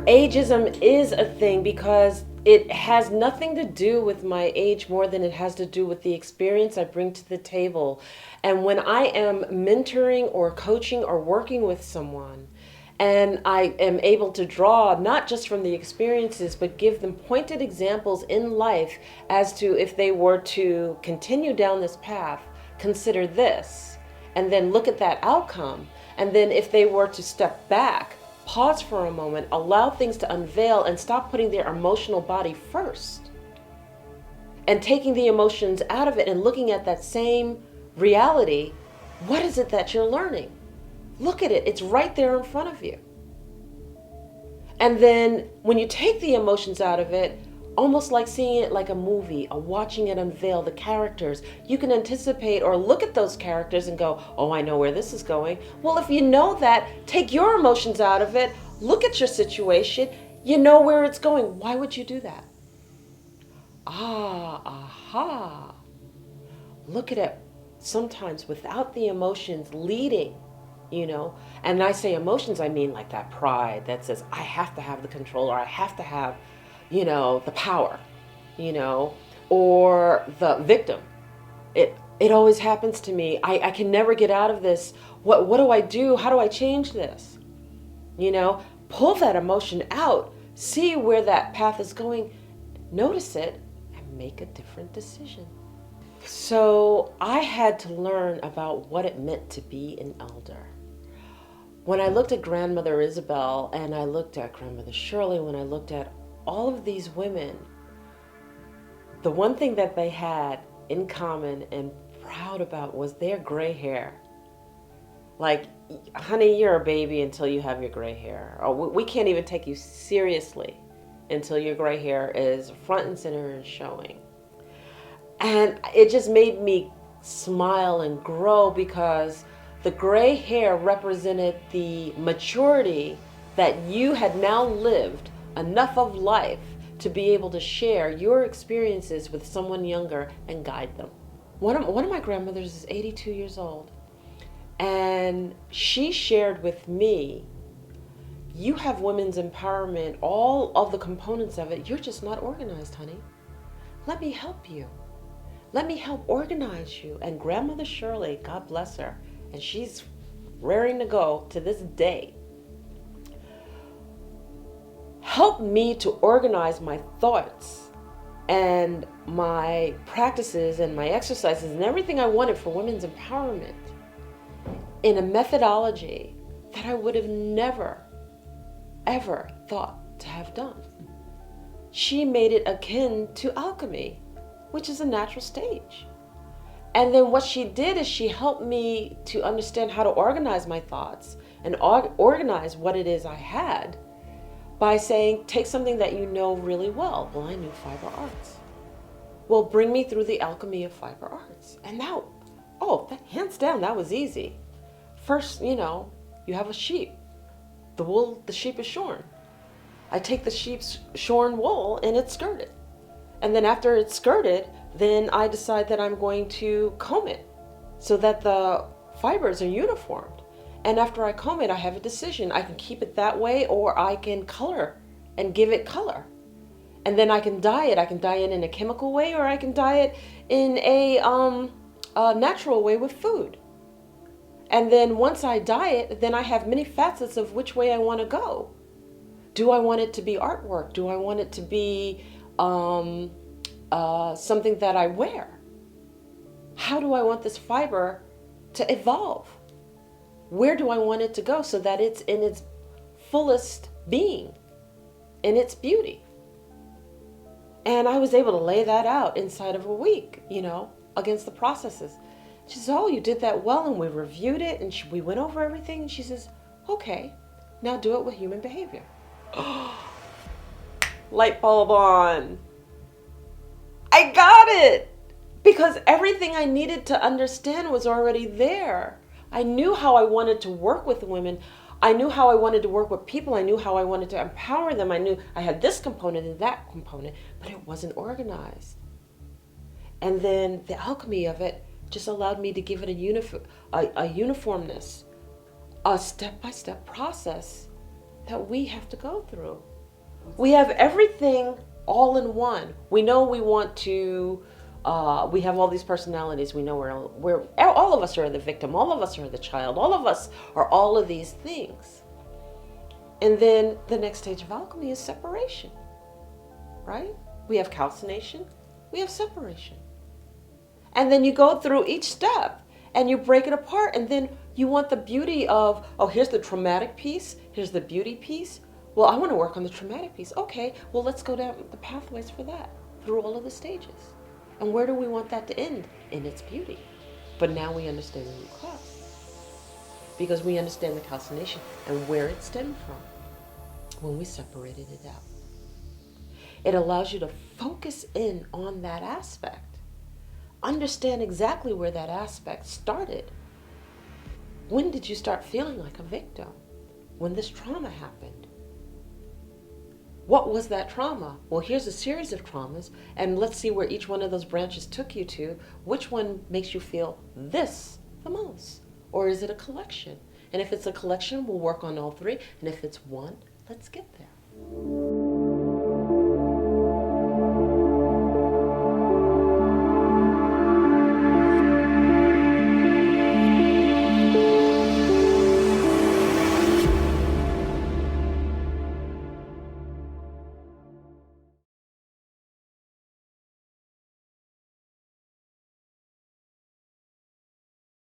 ageism is a thing because it has nothing to do with my age more than it has to do with the experience I bring to the table. And when I am mentoring or coaching or working with someone, and I am able to draw not just from the experiences, but give them pointed examples in life as to if they were to continue down this path, consider this, and then look at that outcome. And then if they were to step back, pause for a moment, allow things to unveil and stop putting their emotional body first and taking the emotions out of it and looking at that same reality, what is it that you're learning? Look at it. It's right there in front of you. And then when you take the emotions out of it, almost like seeing it like a movie, or watching it unveil the characters, you can anticipate or look at those characters and go, oh, I know where this is going. Well, if you know that, take your emotions out of it, look at your situation, you know where it's going. Why would you do that? Aha. Look at it sometimes without the emotions leading. And I say emotions, I mean like that pride that says, I have to have the control, or I have to have, the power, or the victim. It always happens to me. I can never get out of this. What do I do? How do I change this? Pull that emotion out, see where that path is going, notice it, and make a different decision. So I had to learn about what it meant to be an elder. When I looked at Grandmother Isabel and I looked at Grandmother Shirley, when I looked at all of these women, the one thing that they had in common and proud about was their gray hair. Like, honey, you're a baby until you have your gray hair. Or we can't even take you seriously until your gray hair is front and center and showing. And it just made me smile and grow because the gray hair represented the maturity that you had now lived enough of life to be able to share your experiences with someone younger and guide them. One of my grandmothers is 82 years old, and she shared with me, you have women's empowerment, all of the components of it, you're just not organized, honey. Let me help you. Let me help organize you. And Grandmother Shirley, God bless her, and she's raring to go to this day, helped me to organize my thoughts and my practices and my exercises and everything I wanted for women's empowerment in a methodology that I would have never, ever thought to have done. She made it akin to alchemy, which is a natural stage. And then what she did is she helped me to understand how to organize my thoughts and organize what it is I had by saying, take something that you know really well. Well, I knew fiber arts. Well, bring me through the alchemy of fiber arts. And now, hands down, that was easy. First, you have a sheep. The sheep is shorn. I take the sheep's shorn wool and it's skirted. And then after it's skirted, then I decide that I'm going to comb it so that the fibers are uniformed. And after I comb it, I have a decision. I can keep it that way, or I can color and give it color. And then I can dye it. I can dye it in a chemical way, or I can dye it in a natural way with food. And then once I dye it, then I have many facets of which way I want to go. Do I want it to be artwork? Do I want it to be something that I wear? How do I want this fiber to evolve? Where do I want it to go so that it's in its fullest being, in its beauty? And I was able to lay that out inside of a week, against the processes. She says, oh, you did that well, and we reviewed it, and we went over everything, and she says, okay, now do it with human behavior. Light bulb on. I got it! Because everything I needed to understand was already there. I knew how I wanted to work with women. I knew how I wanted to work with people. I knew how I wanted to empower them. I knew I had this component and that component, but it wasn't organized. And then the alchemy of it just allowed me to give it a uniformness, a step-by-step process that we have to go through. We have everything all in one. We know we want to. We have all these personalities. We know we're all of us are the victim. All of us are the child. All of us are all of these things. And then the next stage of alchemy is separation, right? We have calcination. We have separation. And then you go through each step and you break it apart. And then you want the beauty of, oh, here's the traumatic piece. Here's the beauty piece. Well, I want to work on the traumatic piece. Okay, well, let's go down the pathways for that through all of the stages. And where do we want that to end? In its beauty. But now we understand the root cause. Because we understand the calcination and where it stemmed from when we separated it out. It allows you to focus in on that aspect. Understand exactly where that aspect started. When did you start feeling like a victim? When this trauma happened. What was that trauma? Well, here's a series of traumas, and let's see where each one of those branches took you to. Which one makes you feel this the most? Or is it a collection? And if it's a collection, we'll work on all three. And if it's one, let's get there.